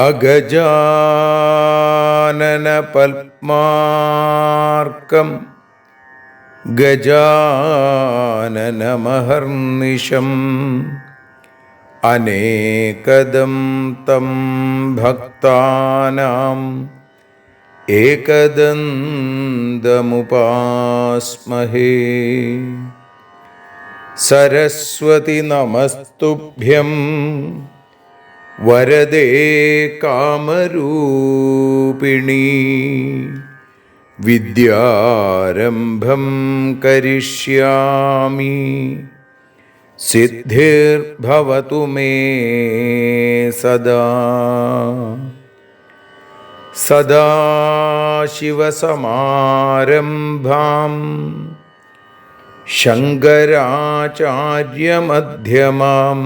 അഗജാനന പത്മാർക്കം ഗജാനനമഹർനിശം അനേകദം തം ഭക്താനാം ഏകദന്തമുപാസ്മഹേ. സരസ്വതി നമസ്തുഭ്യം വരദേ കാമരൂപിണി. വിദ്യാരംഭം കരിഷ്യാമി സിദ്ധിർഭവതു മേ സദാ. സദാശിവസമാരംഭാം ശങ്കരാചാര്യമധ്യമാം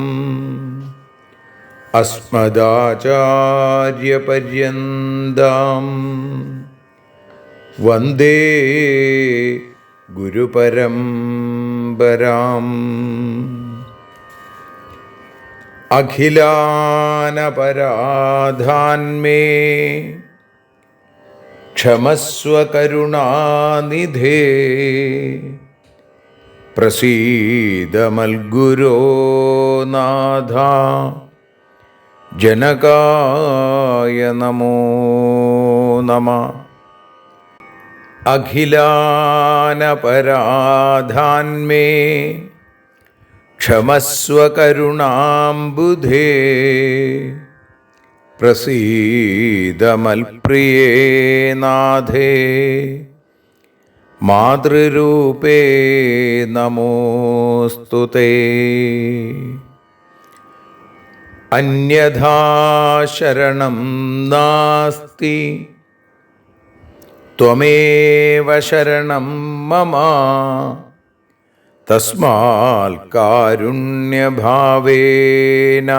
അസ്മദാചാര്യപര്യന്താം വന്ദേ ഗുരുപരമ്പരാം. അഖിലാനപരാധാന്മേ ക്ഷമസ്വ കരുണാനിധേ. പ്രസീദ മൽഗുരോ നാഥ ജനകായ നമോ നമഃ. അഖിലാനപരാധാന്മേ ക്ഷമസ്വ കരുണാംബുധേ. പ്രസീദ മൽപ്രിയേ നാഥേ മാതൃരൂപേ നമോസ്തുതേ. അന്യഥാ ശരണം നാസ്തി ത്വമേവ ശരണം മമ. തസ്മാൽ കാരുണ്യഭാവേന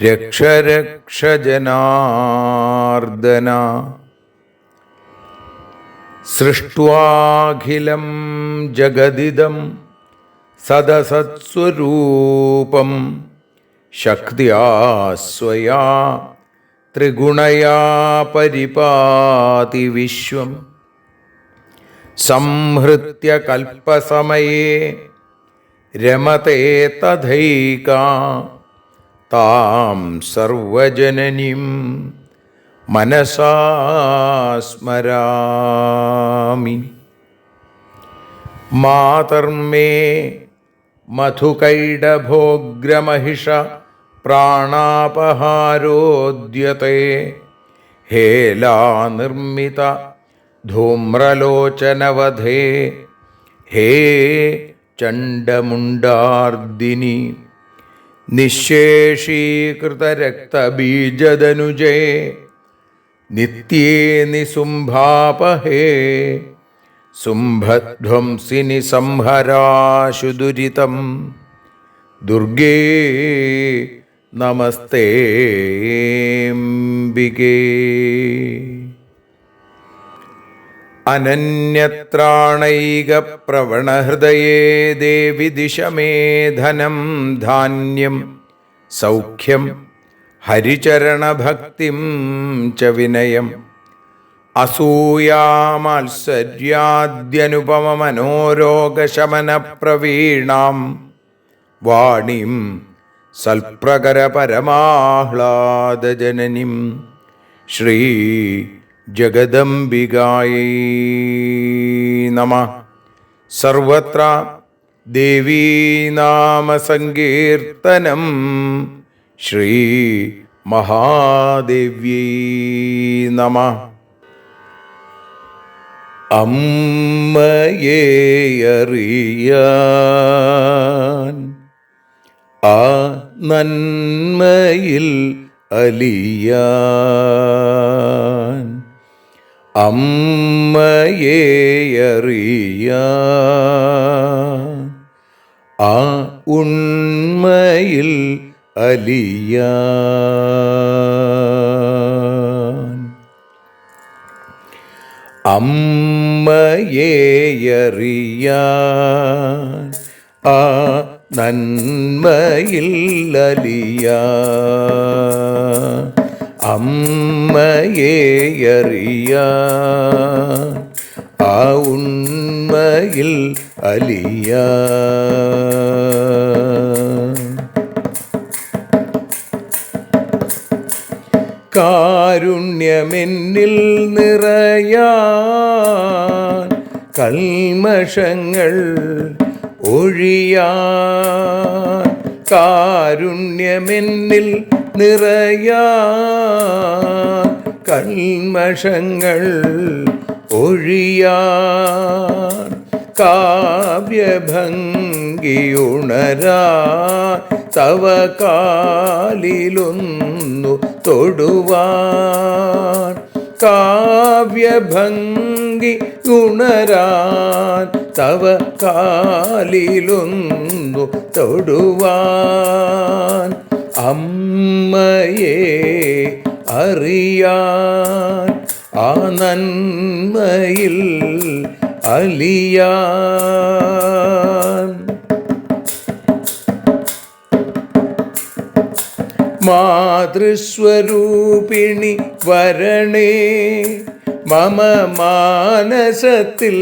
രക്ഷ രക്ഷ ജനാർദ്ദന. സൃഷ്ട്വാഖിലം ജഗദിദം സദസത്സ്വരൂപം ശക്തിയാ സ്വയാ ത്രിഗുണയാ പരിപാതി വിശ്വം. സംഹൃത്യ കൽപ്പസമയേ രമതേ തഥൈകാ താം സർവജനനീം മനസാ സ്മരാമി. മാതർമേ മധുകൈടഭോഗ്രമഹിഷ പ്രാണാപഹാരോദ്യത്തെ. ഹേലാനിർമ്മിത ധൂമ്രലോചനവധേ ഹേ ചണ്ഡമുണ്ഡാർദിനി. നിശേഷീകൃതരക്തബീജദനുജേ നിത്യേ നിസുംഭാപഹേ. സുംഭധ്വംസിനി സംഹരാശു ദുരിതം ദുർഗേ നമസ്തേംബികേ. അനന്യത്രാണൈകപ്രവണഹൃദയേ ദേവി ദിശ മേ ധനം ധാന്യം സൗഖ്യം ഹരിചരണഭക്തിം ച വിനയം. അസൂയാമാത്സര്യാദ്യനുപമമനോരോഗശമനപ്രവീണാം വാണീം സൽപ്രകരപരമാഹ്ലാദജനനീം ശ്രീ ജഗദംബികായൈ നമഃ. സർവത്ര ദേവീനാമസങ്കീർത്തനം ശ്രീ മഹാദേവ്യൈ നമഃ. അമ്മയെ അറിയാൻ ആ നന്മയിൽ അലിയാൻ, അമ്മയെ അറിയാൻ ആ ഉണ്മയിൽ അലിയാൻ, അമ്മയെ അറിയാൻ ആ നന്മയിൽ അലിയാൻ, അമ്മയെ അറിയാൻ ആ ഉണ്മയിൽ അലിയാൻ. കാരുണ്യമെന്നിൽ നിറയാൻ, കൽമഷങ്ങൾ ഒഴിയാൻ, കാരുണ്യമെന്നിൽ നിറയാൻ, കൽമഷങ്ങൾ ഒഴിയാൻ, കാവ്യഭംഗിയുണരാൻ തവ കാലിലൊന്നു തൊടുവാൻ, കാവ്യഭംഗി ഉണരാൻ തവ കാലിലൊന്നു തൊടുവാൻ, അമ്മയെ അറിയാൻ ആ നന്മയിൽ അലിയാൻ. മാതൃസ്വരൂപിണി വരണേ മമ മാനസത്തിൽ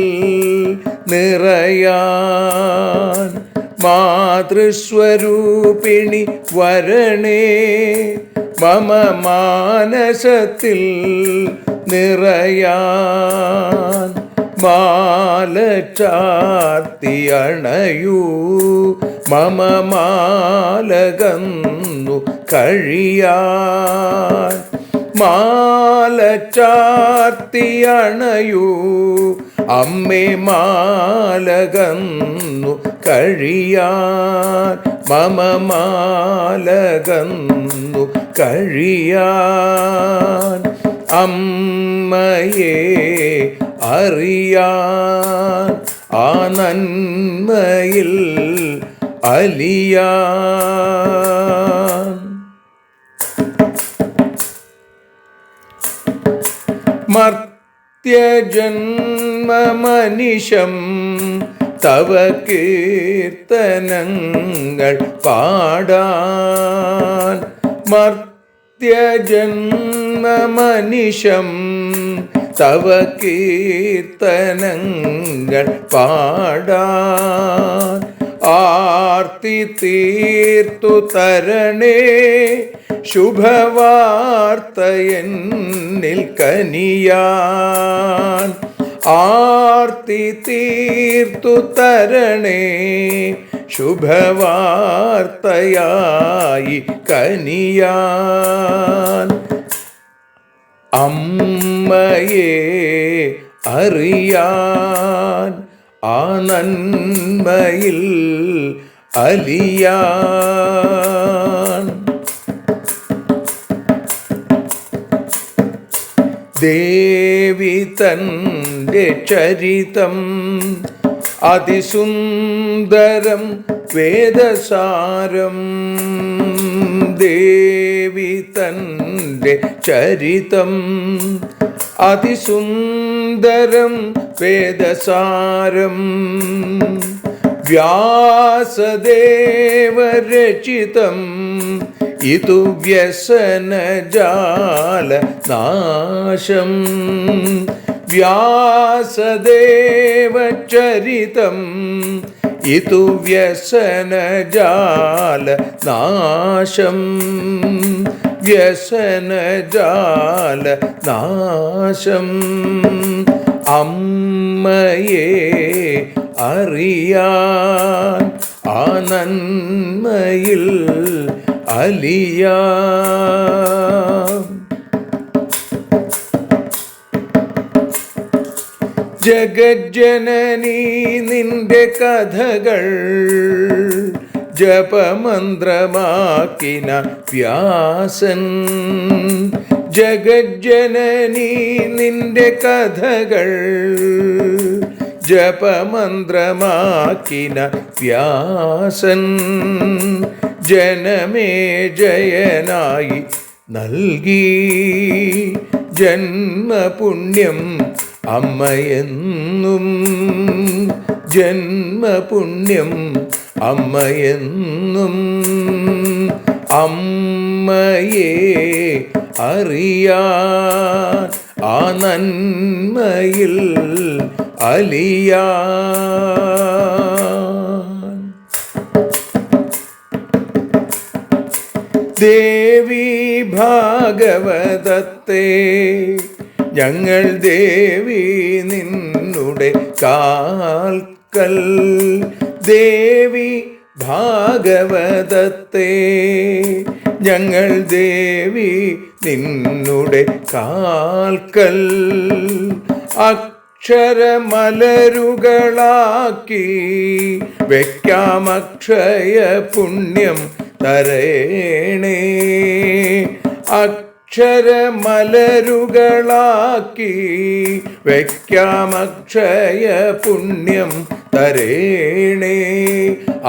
നിറയാൻ, മാതൃസ്വരൂപിണി വരണേ മമ മാനസത്തിൽ നിറയാൻ, മാല ചാർത്തി അണയൂ മമ മാലകന്നു കഴിയാൻ, മാല ചാർത്തി അണയൂ അമ്മേ മാലകന്നു കഴിയാൻ, മമ മാലകന്നു കഴിയാൻ, അമ്മയെ അറിയാൻ ആ നന്മയിൽ അലിയാൻ. മർത്യജന്മമനിശം തവ കീർത്തനങ്ങൾ പാടാൻ, മർത്യജന്മമനിശം തവ കീർത്തനങ്ങൾ പാടാൻ, ആർത്തി തീർത്തു തരണേ ശുഭവാർത്തയെന്നിൽ കനിയാൻ, ആർത്തി തീർത്തു തരണേ ശുഭവാർത്തയായി കനിയാൻ, അമ്മയെ അറിയാൻ ആ നന്മയിൽ അലിയാൻ. ദേവി തൻ്റെ ചരിതം അതിസുന്ദരം വേദസാരം, ദേവി തൻ്റെ ചരിതം അതിസുന്ദരം വേദസാരം, വ്യാസദേവരചിതം ഇതു വ്യസനജാല നാശം, വ്യാസദേവചരിതം ഇതു വ്യസനജാല നാശം, വ്യസനജാല നാശം, അമ്മയെ അറിയാൻ ആ നന്മയിൽ അലിയാൻ. ജഗജ്ജനനീ നിന്റെ കഥകൾ ജപമന്ത്രമാക്കിന വ്യാസൻ. ജഗജ്ജനനീ നിന്റെ കഥകൾ ജപമന്ത്രമാക്കിന വ്യാസൻ. ജനമേ ജയനായി നൽകി ജന്മപുണ്യം അമ്മയെന്നും. ജന്മപുണ്യം അമ്മയെന്നും. അമ്മയെ അറിയാൻ ആ നന്മയിൽ അലിയാൻ. ദേവി ഭാഗവതത്തെ ഞങ്ങൾ ദേവി നിന്നുടെ കാൽക്കൽ. ദേവി ഭാഗവതത്തെ ഞങ്ങൾ ദേവി നിന്നുടെ കാൽക്കൽ. അക്ഷരമലരുകളാക്കി വയ്ക്കാം അക്ഷയ പുണ്യം തരേണേ. അക്ഷരമലരുകളാക്കി വയ്ക്കാം അക്ഷയ പുണ്യം തരേണേ.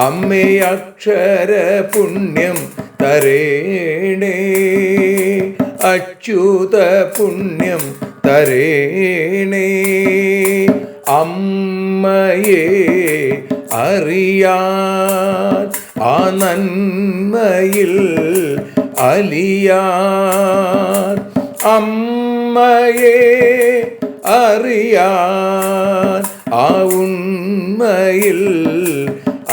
അമ്മേ അക്ഷര പുണ്യം തരേണേ. അച്യുത പുണ്യം തരേണേ. അമ്മയെ അറിയാൻ ആ നന്മയിൽ അലിയാൻ. അമ്മയെ അറിയാൻ ആ ഉണ്മയിൽ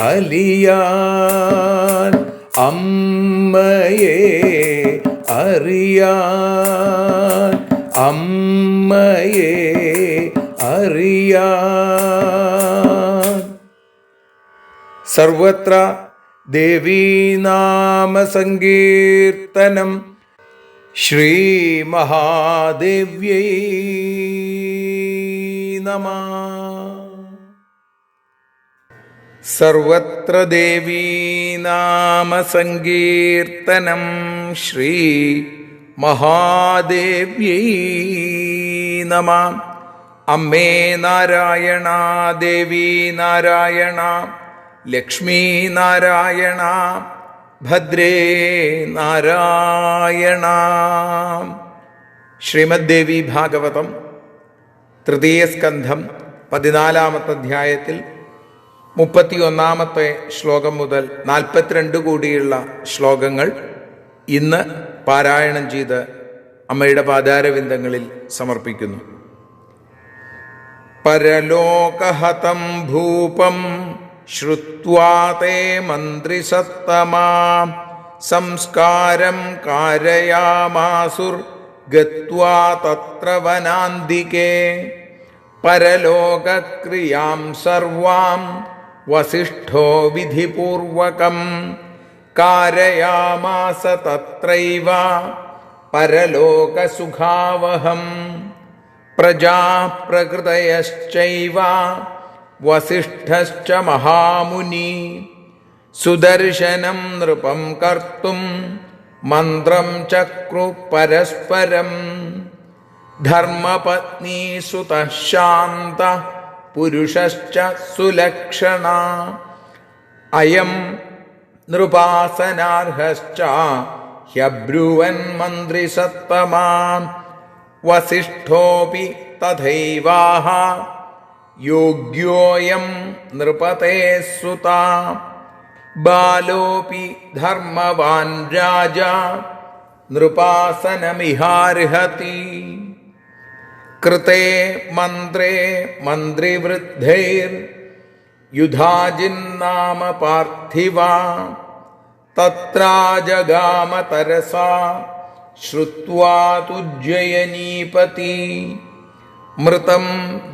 അലിയാൻ. അമ്മയെ അറിയാൻ. അമ്മയെ അറിയാൻ. സർവത്ര ദേവീനാമസങ്കീർത്തനം. ശ്രീ മഹാദേവ്യൈ നമഃ. സർവത്ര ദേവീനാമസങ്കീർത്തനം. ശ്രീ മഹാദേവ്യൈ നമഃ. അമ്മേ നാരായണ, ദേവി നാരായണ, ലക്ഷ്മീ നാരായണ, ഭദ്രേ നാരായണ. ശ്രീമദ് ദേവി ഭാഗവതം തൃതീയ സ്കന്ധം 14-ാമത്തെ അധ്യായത്തിൽ 31-ാമത്തെ ശ്ലോകം മുതൽ 42 കൂടിയുള്ള ശ്ലോകങ്ങൾ ഇന്ന് പാരായണം ചെയ്ത് അമ്മയുടെ പാദാരവിന്ദങ്ങളിൽ സമർപ്പിക്കുന്നു. പരലോകഹതം ഭൂപം ശ്രുത്വാ തേ മന്ത്രിസത്തമാ സംസ്കാരം കാരയാമാസുർ ഗത്വാ തത്ര വനാന്തികേ. പരലോകക്രിയാം സർവാം വസിഷ്ഠോ വിധിപൂർവകം കാരയാമാസ തത്രൈവ പരലോകസുഖാവഹം. പ്രജാപ്രകൃതയശ്ചൈവ വസിഷ്ഠശ്ച മഹാമുനി സുദർശനം നൃപം കർത്തും മന്ത്രം ചക്രു പരസ്പരം. ധർമ്മപത്നി സുതഃ ശാന്ത പുരുഷശ്ച സുലക്ഷണ. അയം നൃപാസനാർഹശ്ച ഹ്യബ്രുവൻ മന്ത്രിസത്തമാ. വസിഷ്ഠോപി തഥൈവാഹ യോഗ്യോയം നൃപതേ സുതാ. ബാലോപി ധർമ്മവാൻ രാജ നൃപാസനമിഹാർഹതി. കൃതേ മന്ത്രേ മന്ത്രിവൃദ്ധൈർ യുധാജിന്നാമ പാർത്ഥിവ. തത്രാജഗാമ തരസാ ശ്രുത്വാ തുജ്ജയനീപതി. മൃതം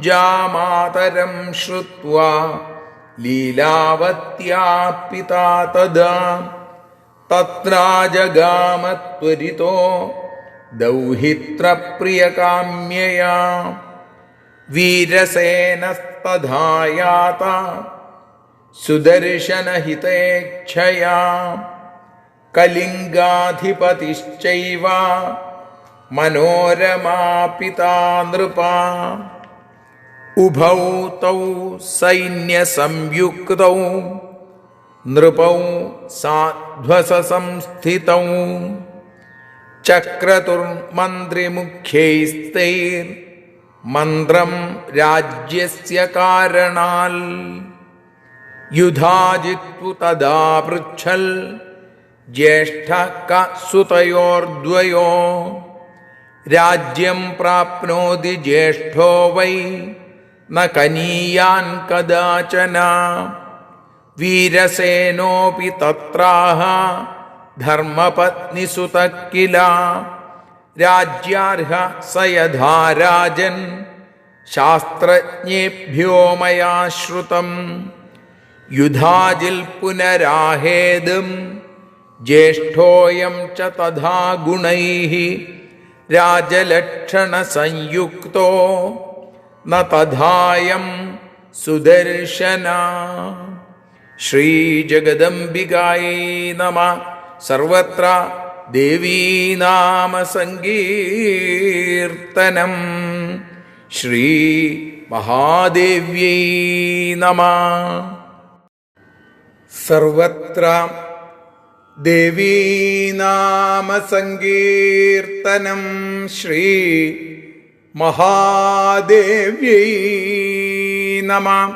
ജാമാതരം ശ്രുത്വാ ലീലാവത്യാ പിതാ തദാ. തത്രാജഗാമ ത്വരിതോ ദൗഹിത്രപ്രിയകാമ്യയാ. വീരസേനസ്തധായാത സുദർശനഹിതേച്ഛയാ കലിംഗാധിപതിശ്ചൈവ മനോരമാ പിതാ നൃപാ ഉഭൗ തൗ സൈന്യസംയുക്തൗ നൃപൗ സാധ്വസംസ്ഥിതൗ ചക്രതുർമന്ത്രിമുഖ്യൈസ്തൈർ മന്ത്രം രാജ്യസ്യ കാരണാൽ യുധാജിത്വു തദാ പൃച്ഛൽ ജ്യേഷ്ഠ സുതയോർദ്വയോ രാജ്യം പ്രാപ്നോതി ജ്യേഷ്ഠോ വൈ ന കനീയാൻ കദാചന വീരസേനോപി തത്രാഹ ധർമ്മപത്നിസുത കില രാജ്യാർഹ സ യഥാ രാജൻ ശാസ്ത്രജ്ഞേഭ്യോ മയാ ശ്രുതം യുധാജിൽ പുനരാഹേതും ജ്യേഷ്ഠോയം ച തഥാ ഗുണൈഃ രാജലക്ഷണസംയുക്തോ ന തഥായം സുദർശന. ശ്രീജഗദംബികായൈ നമഃ. സർവത്ര ദേവീനാമസങ്കീർത്തനം. ശ്രീ മഹാദേവ്യൈ നമഃ. സർവത്ര ദേവീനാമസങ്കീർത്തനം. ശ്രീ മഹാദേവ്യൈ നമഃ.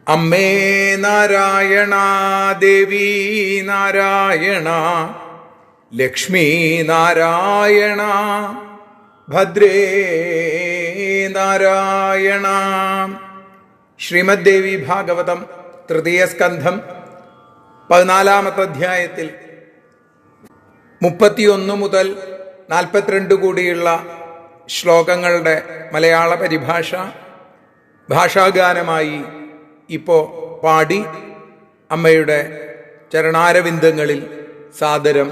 അമ്മേ നാരായണ, ദേവീ നാരായണ, ലക്ഷ്മീ നാരായണ, ഭദ്രേ നാരായണ. ശ്രീമദ് ദേവി ഭാഗവതം തൃതീയ സ്കന്ധം 14-ാമത്തെ അധ്യായത്തിൽ 31 മുതൽ 42 കൂടിയുള്ള ശ്ലോകങ്ങളുടെ മലയാള പരിഭാഷ ഭാഷാഗാനമായി ഇപ്പോൾ പാടി അമ്മയുടെ ചരണാരവിന്ദങ്ങളിൽ സാദരം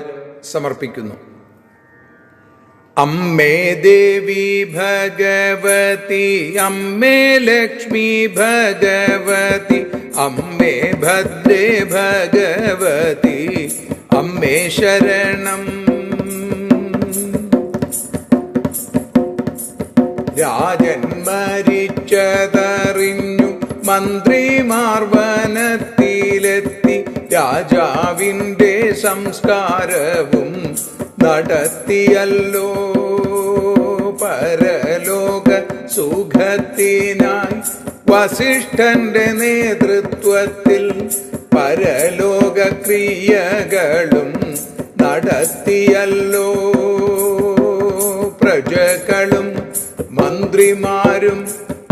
സമർപ്പിക്കുന്നു. അമ്മേ ദേവി ഭഗവതി, അമ്മേ ലക്ഷ്മി ഭഗവതി, അമ്മേ ഭദ്രേ ഭഗവതി, അമ്മേ ശരണം. രാജൻ മരിച്ചതറിഞ്ഞു മന്ത്രിമാർ വനത്തിലെത്തി, രാജാവിൻ്റെ സംസ്കാരവും നടത്തിയല്ലോ. പരലോക സുഖത്തിനായി വസിഷ്ഠന്റെ നേതൃത്വത്തിൽ പരലോക ക്രിയകളും നടത്തിയല്ലോ. പ്രജകളും മന്ത്രിമാരും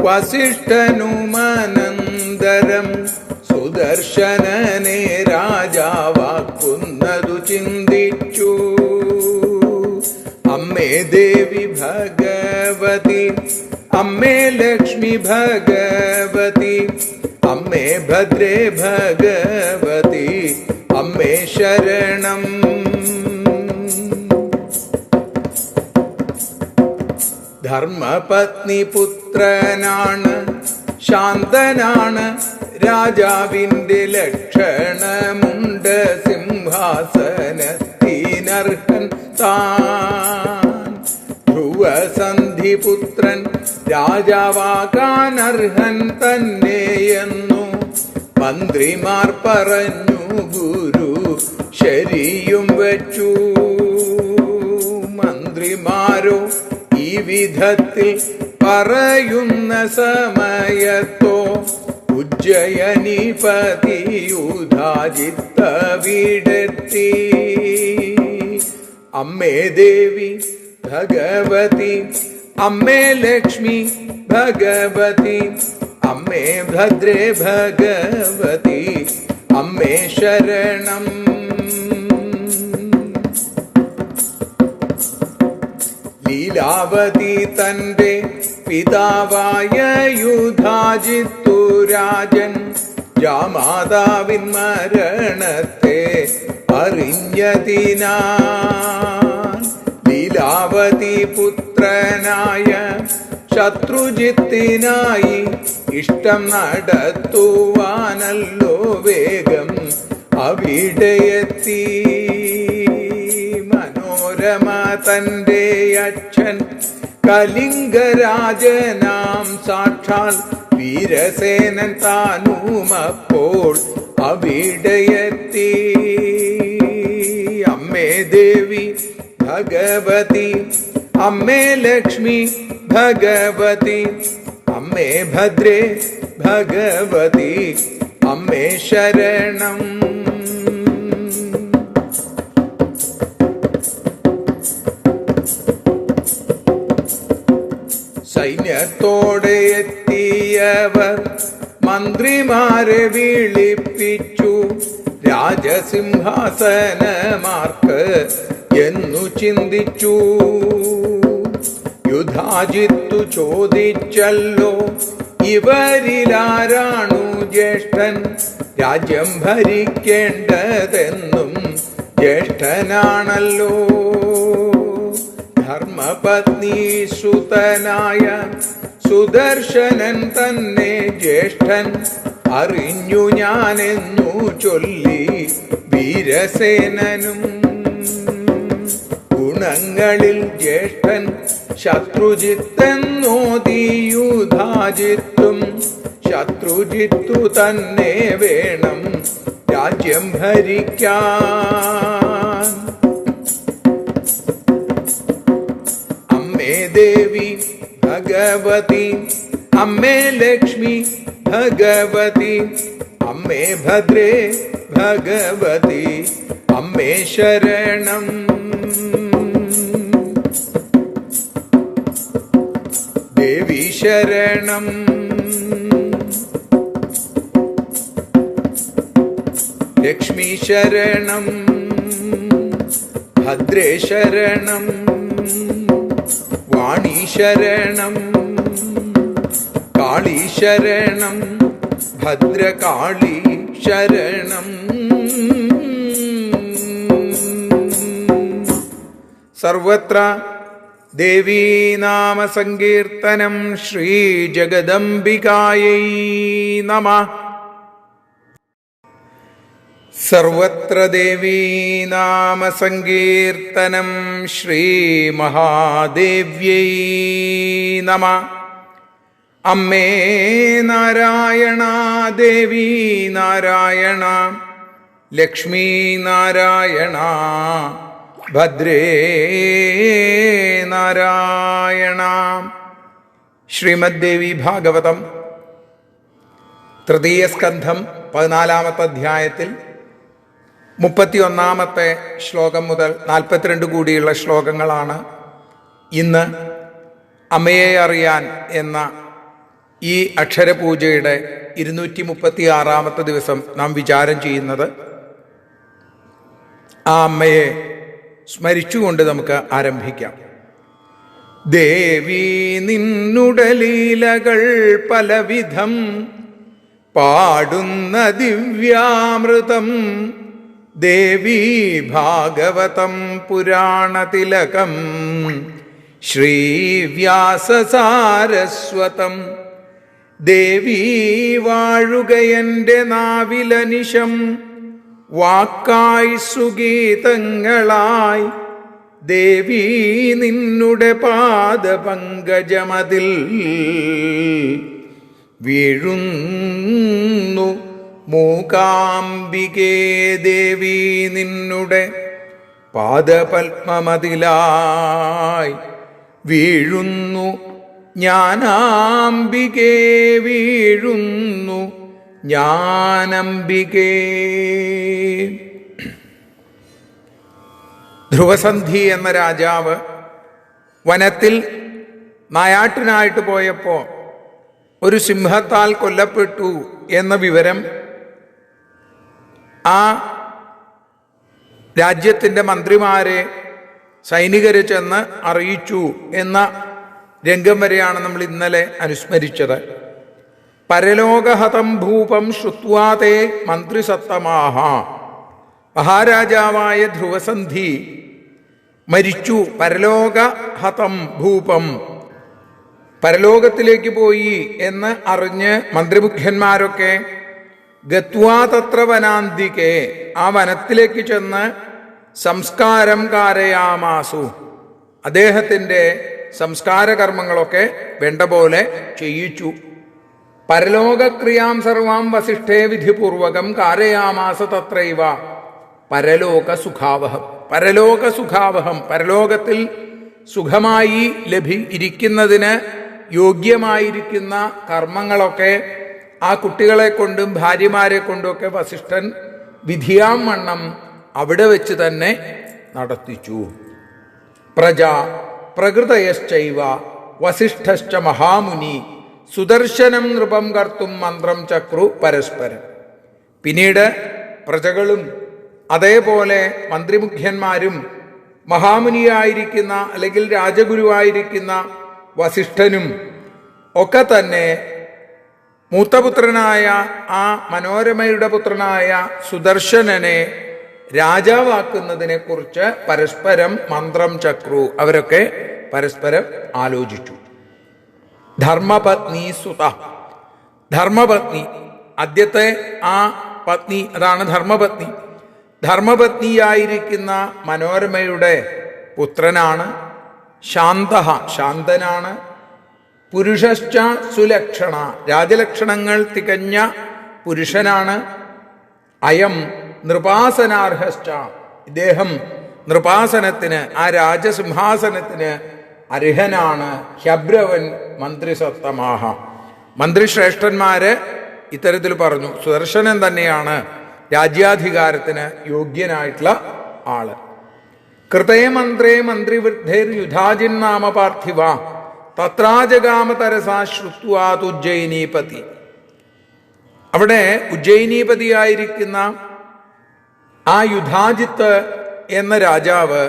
വസിഷ്ഠനുമനന്തരം സുദർശനനെ രാജാവാക്കുന്നതു ചിന്തിച്ചു. അമ്മേ ദേവി ഭഗവതി, അമ്മേ ലക്ഷ്മി ഭഗവതി, അമ്മേ ഭദ്രേ ഭഗവതി, അമ്മേ ശരണം. ധർമ്മപത്നി പുത്രനാണ്, ശാന്തനാണ്, രാജാവിൻ്റെ ലക്ഷണമുണ്ട്, സിംഹാസനത്തിനർഹൻ താൻ. ധ്രുവസന്ധി പുത്രൻ രാജാവാകാനർഹൻ തന്നെയെന്നു മന്ത്രിമാർ പറഞ്ഞു. ഗുരു ശരിയും വച്ചു. മന്ത്രിമാരോ ഈ വിധത്തിൽ പറയുന്ന സമയത്തോ ഉജ്ജയനിപതിയുധാജിത്തവിടെത്തി. അമ്മേ ദേവി ഭഗവതി, അമ്മേ ലക്ഷ്മി ഭഗവതി, അമ്മേ ഭദ്രേ ഭഗവതി, അമ്മേ ശരണം. ലീലാവതി തന്റെ പിതാവായ യുധാജിത്തു രാജൻ ജാമാതാവിൻ മരണത്തെ അറിഞ്ഞതിനാൽ ലീലാവതി പുത്രനായ ശത്രുജിത്തിനായി ഇഷ്ടം നടത്തുവാനല്ലോ വേഗം അവിടെയെത്തി. മനോരമ തന്റെ അച്ഛൻ കലിംഗരാജനാം സാക്ഷാൽ വീരസേനൻ താനുമപ്പോൾ അവിടെയെത്തി. അമ്മേ ദേവി ഭഗവതി, അമ്മേ ലക്ഷ്മി ഭഗവതി, അമ്മേ ഭദ്രേ ഭഗവതി, അമ്മേ ശരണം. സൈന്യത്തോടെ എത്തിയവർ മന്ത്രിമാരെ വിളിപ്പിച്ചു. രാജസിംഹാസനമാർക്ക് എന്നു ചിന്തിച്ചു. യുധാജിത്തു ചോദിച്ചല്ലോ, ഇവരിലാരാണു ജ്യേഷ്ഠൻ? രാജ്യം ഭരിക്കേണ്ടതെന്നും ജ്യേഷ്ഠനാണല്ലോ. ധർമ്മപത്നി സുതനായ സുദർശനൻ തന്നെ ജ്യേഷ്ഠൻ അറിഞ്ഞു ഞാനെന്നു ചൊല്ലി വീരസേനനും. ഗുണങ്ങളിൽ ജ്യേഷ്ഠൻ ശത്രുജിത്തെന്നോദിയുധാജിത്തും ശത്രുജിത്തു തന്നെ വേണം രാജ്യം ഭരിക്കാൻ. അമ്മേ ദേവി ഭഗവതി, അമ്മേ ലക്ഷ്മി ഭഗവതി, അമ്മേ ഭദ്രേ ഭഗവതി, അമ്മേ ശരണം. ദേവി ശരണം. ലക്ഷ്മി ശരണം. ഭദ്രേ ശരണം. വാണി ശരണം. കാളി ശരണം. ഭദ്രകാളി ശരണം. സർവത്ര ദേവീനാമസങ്കീർത്തനം. ശ്രീ ജഗദംബികായൈ നമഃ. സർവത്ര ദേവീനാമസങ്കീർത്തനം. ശ്രീ മഹാദേവ്യൈ നമഃ. അമ്മേ നാരായണ, ദേവി നാരായണ, ലക്ഷ്മി നാരായണ, ഭദ്രേ നാരായണ. ശ്രീമദ്ദേവി ഭാഗവതം തൃതീയ സ്കന്ധം 14-ാമത്തെ അധ്യായത്തിൽ 31-ാമത്തെ ശ്ലോകം മുതൽ 42 കൂടിയുള്ള ശ്ലോകങ്ങളാണ് ഇന്ന് അമ്മയെ അറിയാൻ എന്ന ഈ അക്ഷരപൂജയുടെ 236-ാമത്തെ ദിവസം നാം വിചാരം ചെയ്യുന്നത്. ആ അമ്മയെ സ്മരിച്ചുകൊണ്ട് നമുക്ക് ആരംഭിക്കാം. ദേവി നിന്നുടലീലകൾ പലവിധം പാടുന്ന ദിവ്യാമൃതം. ദേവി ഭാഗവതം പുരാണതിലകം ശ്രീവ്യാസസാരസ്വതം. ദേവി വാഴുകയൻ്റെ നാവിലനിശം, വാക്കായി സുഗീതങ്ങളായി. ദേവി നിന്നുടെ പാദപങ്കജമതിൽ വീഴുന്നു മൂകാംബികേ. ദേവി നിന്നുടെ പാദപത്മമതിലായി വീഴുന്നു ജ്ഞാനാംബികേ. വീഴുന്നു ജ്ഞാനംബികേ. ധ്രുവസന്ധി എന്ന രാജാവ് വനത്തിൽ നായാട്ടിനായിട്ട് പോയപ്പോൾ ഒരു സിംഹത്താൽ കൊല്ലപ്പെട്ടു എന്ന വിവരം ആ രാജ്യത്തിൻ്റെ മന്ത്രിമാരെ സൈനികരെ ചെന്ന് അറിയിച്ചു എന്ന രംഗം വരെയാണ് നമ്മൾ ഇന്നലെ അനുസ്മരിച്ചത്. പരലോകഹതം ഭൂപം ശ്രുത്വാതേ മന്ത്രിസത്തമാഹ. മഹാരാജാവായ ധ്രുവസന്ധി മരിച്ചു. പരലോകഹതം ഭൂപം, പരലോകത്തിലേക്ക് പോയി എന്ന് അറിഞ്ഞ് മന്ത്രിമുഖ്യന്മാരൊക്കെ ഗത്വാ തത്ര വനാന്തികെ, ആ വനത്തിലേക്ക് ചെന്ന് സംസ്കാരം കാരയാമാസു, അദ്ദേഹത്തിൻ്റെ സംസ്കാര കർമ്മങ്ങളൊക്കെ വേണ്ട പോലെ ചെയ്യിച്ചു. പരലോകക്രിയാം സർവാം വസിഷ്ഠേ വിധിപൂർവകം കാരയാമാസ തത്രൈവ പരലോക സുഖാവഹം. പരലോക സുഖാവഹം, പരലോകത്തിൽ സുഖമായി ഇരിക്കുന്നതിന് യോഗ്യമായിരിക്കുന്ന കർമ്മങ്ങളൊക്കെ ആ കുട്ടികളെ കൊണ്ടും ഭാര്യമാരെ കൊണ്ടുമൊക്കെ വസിഷ്ഠൻ വിധിയാം വണ്ണം അവിടെ വെച്ച് തന്നെ നടത്തിച്ചു. പ്രജ പ്രകൃതയശ്ചൈവ വസിഷ്ഠശ്ച മഹാമുനി സുദർശനം നൃപം കർത്തും മന്ത്രം ചക്രു പരസ്പരം. പിന്നീട് പ്രജകളും അതേപോലെ മന്ത്രിമുഖ്യന്മാരും മഹാമുനിയായിരിക്കുന്ന അല്ലെങ്കിൽ രാജഗുരുവായിരിക്കുന്ന വസിഷ്ഠനും ഒക്കെ തന്നെ മൂത്തപുത്രനായ ആ മനോരമയുടെ പുത്രനായ സുദർശനനെ രാജാവാക്കുന്നതിനെ കുറിച്ച് പരസ്പരം മന്ത്രം ചക്രു, അവരൊക്കെ പരസ്പരം ആലോചിച്ചു. ധർമ്മപത്നി സുത, ധർമ്മപത്നി, ആദ്യത്തെ ആ പത്നി അതാണ് ധർമ്മപത്നി. ധർമ്മപത്നിയായിരിക്കുന്ന മനോരമയുടെ പുത്രനാണ്. ശാന്ത, ശാന്തനാണ്. പുരുഷശ്ച സുലക്ഷണ, രാജലക്ഷണങ്ങൾ തികഞ്ഞ പുരുഷനാണ്. അയം നൃപാസനാർഹശ്ച, ഇദ്ദേഹം നൃപാസനത്തിന്, ആ രാജസിംഹാസനത്തിന് അർഹനാണ്. ഹ്യബ്രവൻ മന്ത്രിസത്തമാഹ, മന്ത്രിശ്രേഷ്ഠന്മാര് ഇത്തരത്തിൽ പറഞ്ഞു. സുദർശനൻ തന്നെയാണ് രാജ്യാധികാരത്തിന് യോഗ്യനായിട്ടുള്ള ആള്. കൃതേ മന്ത്രേ മന്ത്രിവൃദ്ധേർ യുധാജിന്നാമ പാർത്ഥിവ തത്രാജഗാമ തരസാ ശ്രുത്വാത് ഉജ്ജയിനീപതി. അവിടെ ഉജ്ജയിനീപതിയായിരിക്കുന്ന ആ യുധാജിത്ത് എന്ന രാജാവ്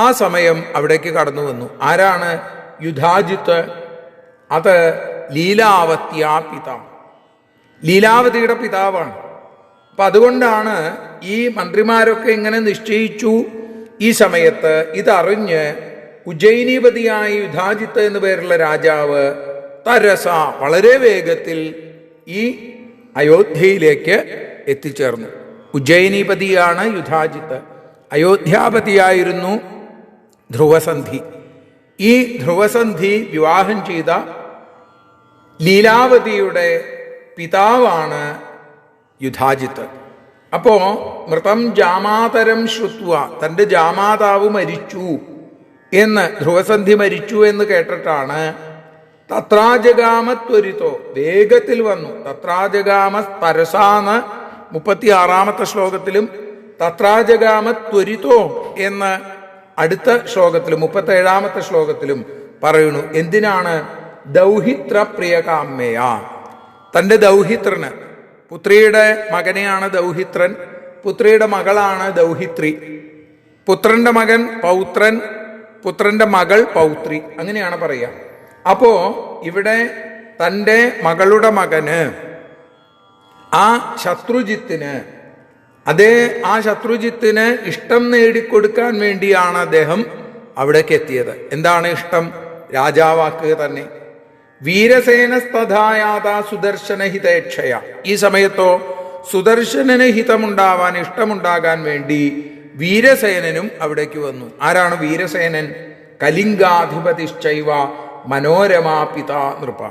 ആ സമയം അവിടേക്ക് കടന്നു വന്നു. ആരാണ് യുധാജിത്ത്? അത് ലീലാവത്യാ പിതാവ്, ലീലാവതിയുടെ പിതാവാണ്. അപ്പൊ അതുകൊണ്ടാണ് ഈ മന്ത്രിമാരൊക്കെ ഇങ്ങനെ നിശ്ചയിച്ചു. ഈ സമയത്ത് ഇതറിഞ്ഞ് ഉജ്ജയിനീപതിയായ യുധാജിത്ത് എന്നു പേരുള്ള രാജാവ് തരസ, വളരെ വേഗത്തിൽ ഈ അയോധ്യയിലേക്ക് എത്തിച്ചേർന്നു. ഉജ്ജയിനീപതിയാണ് യുധാജിത്ത്. അയോധ്യാപതിയായിരുന്നു ധ്രുവസന്ധി. ഈ ധ്രുവസന്ധി വിവാഹം ചെയ്ത ലീലാവതിയുടെ പിതാവാണ് യുധാജിത്ത്. അപ്പോ മൃതം ജാമാതരം ശ്രുത്വ, തൻ്റെ ജാമാതാവ് മരിച്ചു എന്ന്, ധ്രുവസന്ധി മരിച്ചു എന്ന് കേട്ടിട്ടാണ് തത്രാജഗാമത്വരിതോ, വേഗത്തിൽ വന്നു. തത്രാജഗാമ പരസാന്ന് 36-ാമത്തെ ശ്ലോകത്തിലും തത്രാജഗാമത്വരിതോ എന്ന് അടുത്ത ശ്ലോകത്തിലും 37-ാമത്തെ ശ്ലോകത്തിലും പറയുന്നു. എന്തിനാണ്? ദൗഹിത്ര പ്രിയകാമ്യയ, തൻ്റെ ദൗഹിത്രന്, പുത്രിയുടെ മകനെയാണ് ദൗഹിത്രൻ, പുത്രിയുടെ മകളാണ് ദൗഹിത്രി. പുത്രന്റെ മകൻ പൗത്രൻ, പുത്രന്റെ മകൾ പൗത്രി, അങ്ങനെയാണ് പറയുക. അപ്പോ ഇവിടെ തൻ്റെ മകളുടെ മകന്, ആ ശത്രുജിത്തിന്, ആ ശത്രുജിത്തിന് ഇഷ്ടം നേടിക്കൊടുക്കാൻ വേണ്ടിയാണ് അദ്ദേഹം അവിടേക്ക് എത്തിയത്. എന്താണ് ഇഷ്ടം? രാജാവാക്കുക തന്നെ. വീരസേനസ്തഥായാത സുദർശന ഹിതേക്ഷയ, ഈ സമയത്തോ സുദർശനന് ഹിതമുണ്ടാവാൻ, ഇഷ്ടമുണ്ടാകാൻ വേണ്ടി വീരസേനനും അവിടേക്ക് വന്നു. ആരാണ് വീരസേനൻ? കലിംഗാധിപതിശ്ചൈവ മനോരമാ പിതാ നൃപ,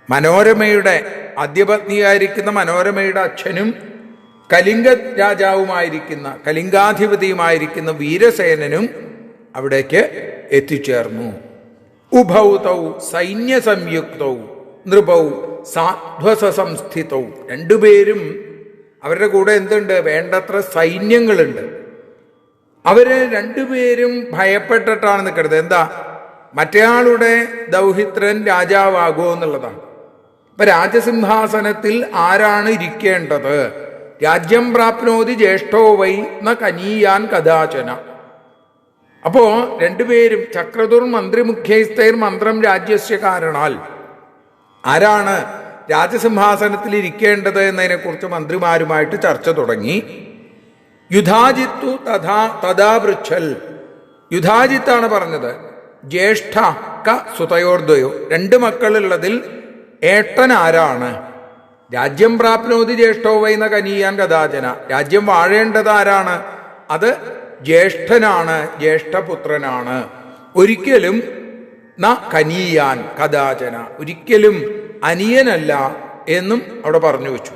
മനോരമയുടെ ആദ്യപത്നിയായിരിക്കുന്ന മനോരമയുടെ അച്ഛനും കലിംഗ രാജാവുമായിരിക്കുന്ന, കലിംഗാധിപതിയുമായിരിക്കുന്ന വീരസേനനും അവിടേക്ക് എത്തിച്ചേർന്നു. ഉഭൗ തൗ സൈന്യ സംയുക്തൗ നൃപൗ സാധ്വസ സംസ്ഥിതൗ, രണ്ടുപേരും, അവരുടെ കൂടെ എന്തുണ്ട്? വേണ്ടത്ര സൈന്യങ്ങളുണ്ട്. അവര് രണ്ടുപേരും ഭയപ്പെട്ടിട്ടാണ് നിൽക്കുന്നത്. എന്താ? മറ്റേയാളുടെ ദൗഹിത്രൻ രാജാവാകുമോ എന്നുള്ളതാണ്. ഇപ്പൊ രാജസിംഹാസനത്തിൽ ആരാണ് ഇരിക്കേണ്ടത്? രാജ്യം പ്രാപ്നോതി ജ്യേഷ്ഠോ വൈ ന കനീയാൻ കഥാചന. അപ്പോ രണ്ടുപേരും ചക്രതുർ മന്ത്രിമുഖ്യസ്ഥൈർ മന്ത്രം രാജ്യസ്യ കാരണാൽ, ആരാണ് രാജസിംഹാസനത്തിൽ ഇരിക്കേണ്ടത് എന്നതിനെക്കുറിച്ച് മന്ത്രിമാരുമായിട്ട് ചർച്ച തുടങ്ങി. യുധാജിത്തു തഥാ പൃച്ഛൽ, യുധാജിത്താണ് പറഞ്ഞത്. ജ്യേഷ്ഠ ക സുതയോർദ്വയോ, രണ്ട് മക്കളുള്ളതിൽ ഏട്ടൻ ആരാണ്? രാജ്യം പ്രാപ്നോതി ജ്യേഷ്ഠോ വൈന കനീയാൻ കഥാചന, രാജ്യം വാഴേണ്ടത് ആരാണ്? അത് ജ്യേഷ്ഠനാണ്, ജ്യേഷ്ഠപുത്രനാണ്. ഒരിക്കലും ന കനീയാൻ കഥാചന, ഒരിക്കലും അനിയനല്ല എന്നും അവിടെ പറഞ്ഞു വെച്ചു.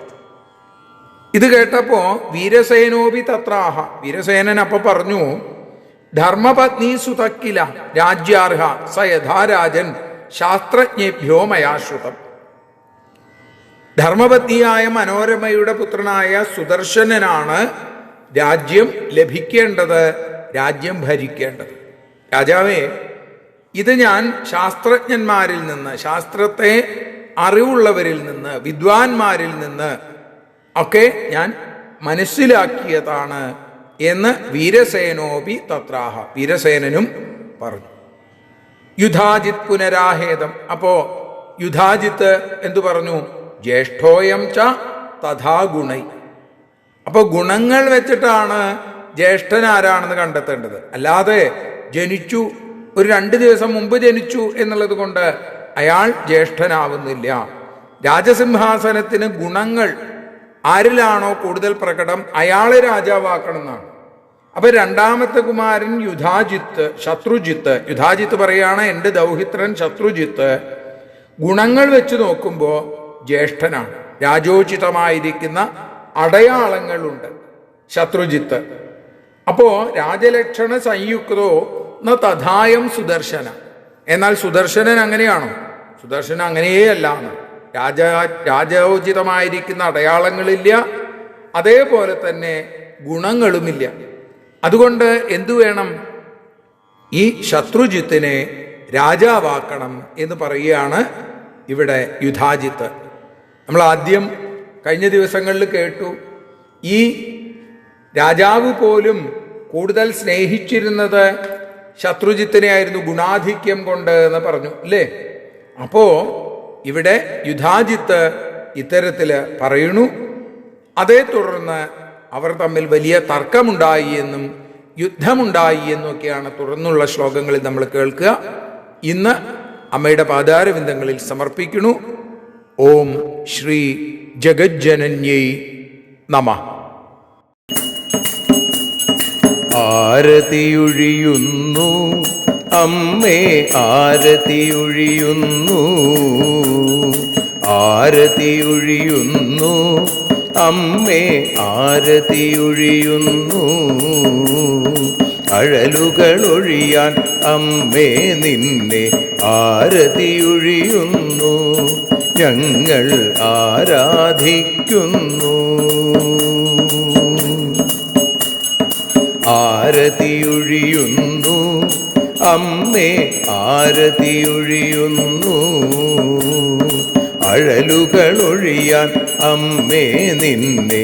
ഇത് കേട്ടപ്പോ വീരസേനോപി തത്രാഹ, വീരസേനൻ അപ്പൊ പറഞ്ഞു, ധർമ്മപത്നി സുതക്കില രാജ്യാർഹ സ യഥാരാജൻ ശാസ്ത്രജ്ഞേഭ്യോ മയാശ്രുതം. ധർമ്മപത്നിയായ മനോരമയുടെ പുത്രനായ സുദർശനനാണ് രാജ്യം ലഭിക്കേണ്ടത്, രാജ്യം ഭരിക്കേണ്ടത്. രാജാവേ, ഇത് ഞാൻ ശാസ്ത്രജ്ഞന്മാരിൽ നിന്ന്, ശാസ്ത്രത്തെ അറിവുള്ളവരിൽ നിന്ന്, വിദ്വാൻമാരിൽ നിന്ന് ഒക്കെ ഞാൻ മനസ്സിലാക്കിയതാണ് എന്ന് വീരസേനോപി തത്രാഹ, വീരസേനനും പറഞ്ഞു. യുധാജിത് പുനരാഹേതം, അപ്പോ യുധാജിത്ത് എന്തു പറഞ്ഞു? ജ്യേഷ്ഠോയം ച തഥാ ഗുണൈ. അപ്പൊ ഗുണങ്ങൾ വെച്ചിട്ടാണ് ജ്യേഷ്ഠൻ ആരാണെന്ന് കണ്ടെത്തേണ്ടത്. അല്ലാതെ ജനിച്ചു, ഒരു 2 ദിവസം മുമ്പ് ജനിച്ചു എന്നുള്ളത് കൊണ്ട് അയാൾ ജ്യേഷ്ഠനാവുന്നില്ല. രാജസിംഹാസനത്തിന് ഗുണങ്ങൾ ആരിലാണോ കൂടുതൽ പ്രകടം അയാളെ രാജാവാക്കണം എന്നാണ്. അപ്പൊ രണ്ടാമത്തെ കുമാരൻ യുധാജിത്ത്, ശത്രുജിത്ത്, യുധാജിത്ത് പറയാണ് എൻ്റെ ദൗഹിത്രൻ ശത്രുജിത്ത് ഗുണങ്ങൾ വെച്ച് നോക്കുമ്പോൾ ജ്യേഷ്ഠനാണ്. രാജോചിതമായിരിക്കുന്ന അടയാളങ്ങളുണ്ട് ശത്രുജിത്ത്. അപ്പോ രാജലക്ഷണ സംയുക്തോ ന തഥായം സുദർശന. എന്നാൽ സുദർശനൻ അങ്ങനെയാണോ? സുദർശനൻ അങ്ങനെയേ അല്ല. രാജോചിതമായിരിക്കുന്ന അടയാളങ്ങളില്ല, അതേപോലെ തന്നെ ഗുണങ്ങളുമില്ല. അതുകൊണ്ട് എന്തു വേണം? ഈ ശത്രുജിത്തിനെ രാജാവാക്കണം എന്ന് പറയുകയാണ് ഇവിടെ യുധാജിത്ത്. നമ്മൾ ആദ്യം കഴിഞ്ഞ ദിവസങ്ങളിൽ കേട്ടു, ഈ രാജാവ് പോലും കൂടുതൽ സ്നേഹിച്ചിരുന്നത് ശത്രുജിത്തിനെ ആയിരുന്നു, ഗുണാധിക്യം കൊണ്ട് എന്ന് പറഞ്ഞു അല്ലേ? അപ്പോ ഇവിടെ യുധാജിത്ത് ഇത്തരത്തില് പറയുന്നു. അതേ തുടർന്ന് അവർ തമ്മിൽ വലിയ തർക്കമുണ്ടായി എന്നും യുദ്ധമുണ്ടായി എന്നൊക്കെയാണ് തുടർന്നുള്ള ശ്ലോകങ്ങളിൽ നമ്മൾ കേൾക്കുക. ഇന്ന് അമ്മയുടെ പാദാരവിന്ദങ്ങളിൽ സമർപ്പിക്കുന്നു. ഓം ശ്രീ ജഗജ്ജനന്യൈ നമഃ. ആരതിയൊഴിയുന്നു അമ്മേ, ആരതിയൊഴിയുന്നു, ആരതിയൊഴിയുന്നു അമ്മേ, ആരതിയൊഴിയുന്നു. അഴലുകളൊഴിയാൻ അമ്മേ നിന്നെ ആരതിയൊഴിയുന്നു, ഞങ്ങൾ ആരാധിക്കുന്നു. ആരതിയൊഴിയുന്നു അമ്മേ, ആരതിയൊഴിയുന്നു. അഴലുകളൊഴിയാൻ അമ്മേ നിന്നെ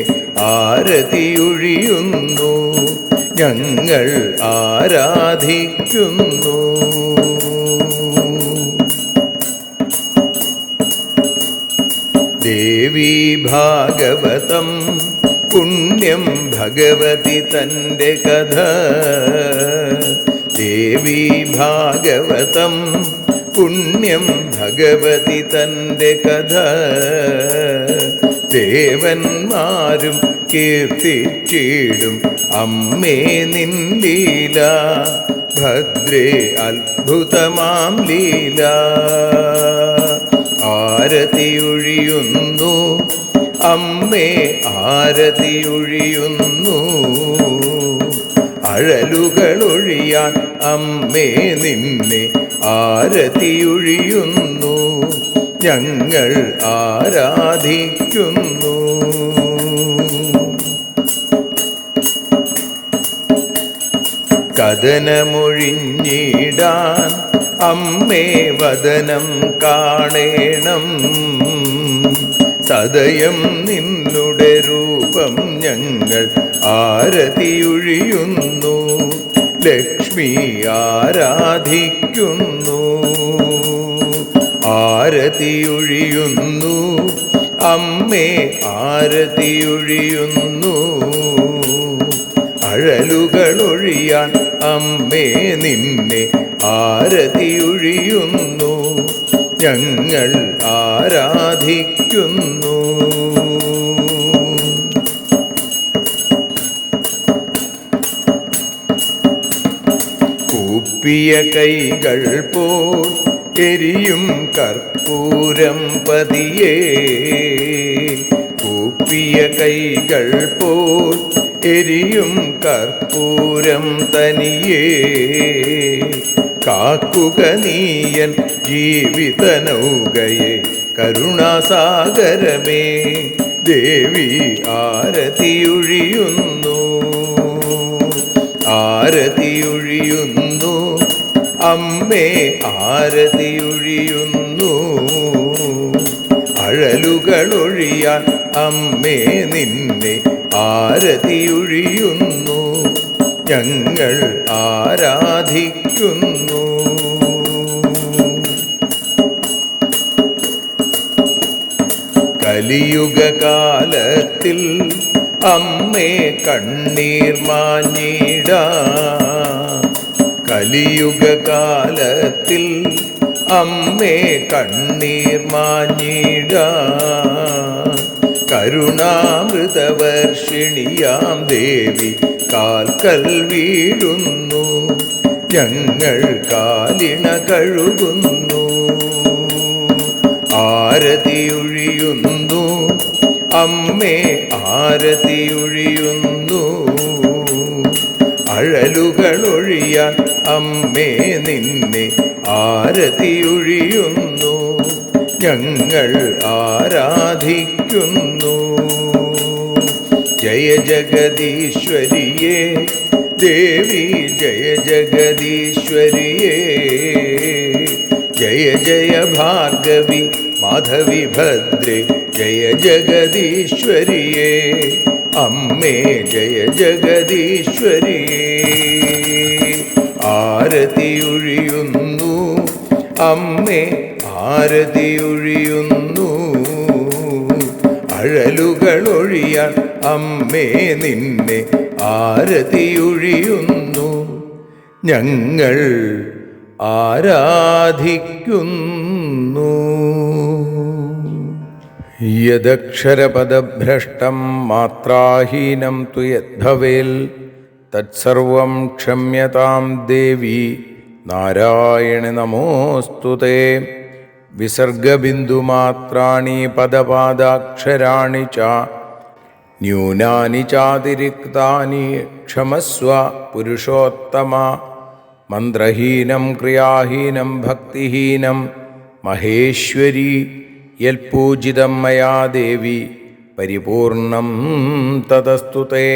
ആരതിയൊഴിയുന്നു, ഞങ്ങൾ ആരാധിക്കുന്നു. ദേവി ഭാഗവതം പുണ്യം ഭഗവതി തൻ്റെ കഥ. ദേവി ഭാഗവതം പുണ്യം ഭഗവതി തൻ്റെ കഥ. ദേവന്മാരും കീർത്തിച്ചിടും അമ്മേ നിൻ ലീല, ഭദ്രേ അത്ഭുതമാം ലീല. ആരതിയൊഴിയുന്നു അമ്മേ, ആരതിയൊഴിയുന്നു. അഴലുകളൊഴിയാൻ അമ്മേ നിന്നെ ആരതിയൊഴിയുന്നു, ഞങ്ങൾ ആരാധിക്കുന്നു. കഥനമൊഴിഞ്ഞിടാൻ അമ്മേ വദനം കാണേണം, സദയം നിന്നുടെ രൂപം ഞങ്ങൾ ആരതിയൊഴിയുന്നു, ലക്ഷ്മി ആരാധിക്കുന്നു. ആരതിയൊഴിയുന്നു അമ്മേ, ആരതിയൊഴിയുന്നു. അഴലുകളൊഴിയാൻ അമ്മേ നിന്നെ ആരതിയൊഴിയുന്നു, ഞങ്ങൾ ആരാധിക്കുന്നു. കൂപ്പിയ കൈകൾ പോൽ എരിയും കർപ്പൂരം പതിയേ, കൂപ്പിയ കൈകൾ പോൽ എരിയും കർപ്പൂരം തനിയേ, കാക്കുക നീയൻ ജീവിത നൗകയെ കരുണാസാഗരമേ, ദേവി ആരതിയൊഴിയുന്നു, ആരതിയൊഴിയുന്നു, അമ്മേ ആരതിയൊഴിയുന്നു. അഴലുകളൊഴിയാൻ അമ്മേ നിന്നെ ആരതിയൊഴിയുന്നു, ഞങ്ങൾ ആരാധിക്കുന്നു. കലിയുഗകാലത്തിൽ അമ്മേ കണ്ണീർ മാഞ്ഞിടാ, കലിയുഗകാലത്തിൽ അമ്മേ കണ്ണീർ മാഞ്ഞിടാ, കരുണാമൃതവർഷിണിയാം ദേവി കാൽക്കൽ വീഴുന്നു, ഞങ്ങൾ കാലിണ കഴുകുന്നു. ആരതിയൊഴിയുന്നു അമ്മേ ആരതിയൊഴിയുന്നു, അഴലുകളൊഴിയാൻ അമ്മേ നിന്നെ ആരതിയൊഴിയുന്നു, ഞങ്ങൾ ആരാധിക്കുന്നു. ജയ ജഗദീശ്വരിയേ ദേവി, ജയ ജഗദീശ്വരിയേ, ജയ ജയ ഭാർഗവി മാധവി ഭദ്രേ, ജയ ജഗദീശ്വരിയേ അമ്മേ, ജയ ജഗദീശ്വരിയേ. ആരതിയൊഴിയുന്നു അമ്മേ ആരതിയൊഴിയുന്നു, അഴലുകളൊഴിയാൻ അമ്മേ നിന്നെ ആരതിയൊഴിയുന്നു, ഞങ്ങൾ ആരാധിക്കുന്നു. യദക്ഷരപദഭ്രഷ്ടം മാത്രാഹീനം തു യദ്ഭവേൽ തത്സർവം ക്ഷമ്യതാം ദേവി നാരായണി നമോസ്തുതേ. വിസർഗബിന്ദുമാത്രാണി പദപാദാക്ഷരാണി ച ന്യൂനാനി ചാതിരിക്താനി ക്ഷമസ്വ പുരുഷോത്തമ. മന്ത്രഹീനം ക്രിയാഹീനം ഭക്തിഹീനം മഹേശ്വരി യൽപൂജിതം മയാ ദേവി പരിപൂർണം തതസ്തു തേ.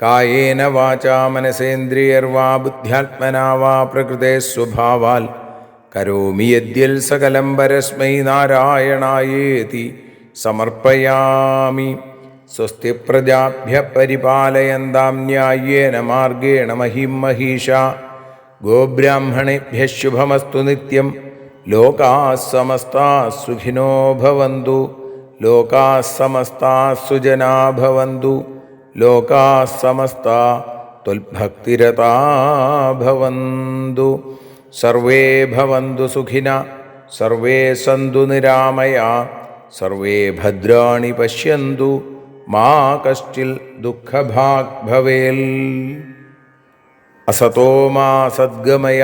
കായേന വാചാ മനസേന്ദ്രിയർവാ ബുദ്ധ്യാത്മനാ വാ പ്രകൃതേ സ്വഭാവാൽ കരോമി യദ്യൽ സകലം പരസ്മൈ നാരായണായേതി സമർപ്പയാമി. സ്വസ്തി പ്രജാഭ്യ പരിപാലയന്താം ന്യായേന മാർഗേണ മഹിം മഹീഷാ. ഗോബ്രാഹ്മണേഭ്യഃ ശുഭമസ്തു നിത്യം. ലോകാഃ സമസ്താഃ സുഖിനോ ഭവന്തു. ലോകാഃ സമസ്താഃ സുജനാ ഭവന്തു. ലോകാഃ സമസ്താഃ ത്വൽഭക്തിരതാ ഭവന്തു. സർവേ ഭവന്തു സുഖിനഃ. സർവേ സന്തു നിരാമയാഃ. സർവേ ഭദ്രാണി പശ്യന്തു. മാ കശ്ചിൽ ദുഃഖഭാഗ് ഭവേൽ. അസതോ മാ സദ്ഗമയ.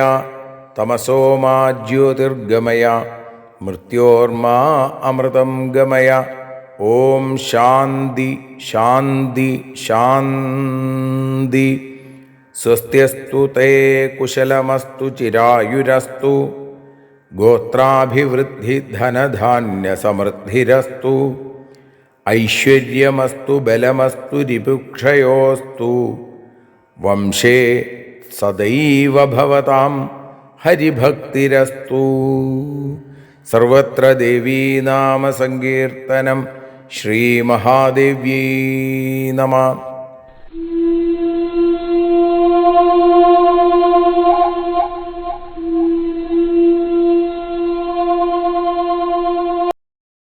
തമസോ മാ ജ്യോതിർഗമയ. മൃത്യോർമാ അമൃതം ഗമയ. ഓം ശാന്തി ശാന്തി ശാന്തി. സ്വസ്ത്യസ്തു തേ കുശലമസ്തു ചിരായുരസ്തു. ഗോത്രാഭിവൃദ്ധി ധനധാന്യസമൃദ്ധിരസ്തു. ഐശ്വര്യമസ്തു ബലമസ്തു രിപുക്ഷയോസ്തു. വംശേ സദൈവ ഭവതാം ഹരിഭക്തിരസ്തു. സർവത്ര ദേവീനാമസങ്കീർത്തനം. ശ്രീമഹാദേവ്യൈ നമഃ.